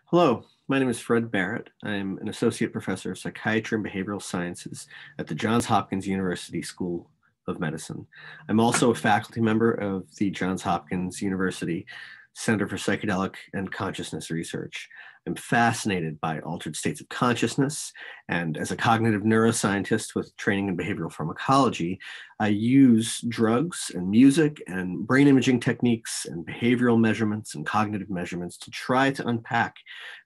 Hello, my name is Fred Barrett. I'm an associate professor of psychiatry and behavioral sciences at the Johns Hopkins University School of Medicine. I'm also a faculty member of the Johns Hopkins University Center for Psychedelic and Consciousness Research. I'm fascinated by altered states of consciousness, and as a cognitive neuroscientist with training in behavioral pharmacology, I use drugs and music and brain imaging techniques and behavioral measurements and cognitive measurements to try to unpack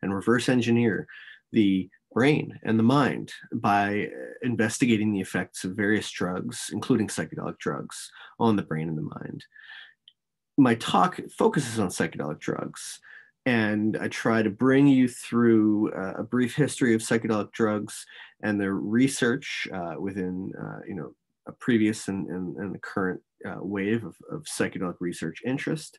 and reverse engineer the brain and the mind by investigating the effects of various drugs, including psychedelic drugs, on the brain and the mind. My talk focuses on psychedelic drugs, and I try to bring you through a brief history of psychedelic drugs and their research within, a previous and the current wave of psychedelic research interest.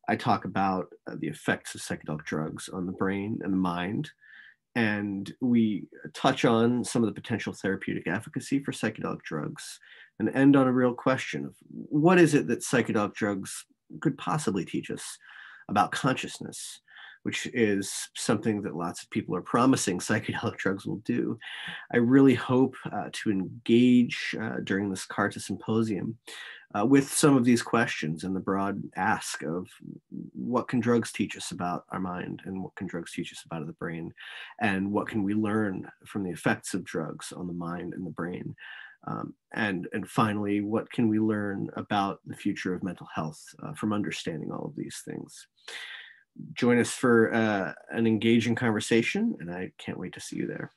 I talk about the effects of psychedelic drugs on the brain and the mind, and we touch on some of the potential therapeutic efficacy for psychedelic drugs and end on a real question of what is it that psychedelic drugs could possibly teach us about consciousness, which is something that lots of people are promising psychedelic drugs will do. I really hope to engage during this Carta Symposium with some of these questions and the broad ask of what can drugs teach us about our mind, and what can drugs teach us about the brain, and what can we learn from the effects of drugs on the mind and the brain. And finally, what can we learn about the future of mental health from understanding all of these things? Join us for an engaging conversation, and I can't wait to see you there.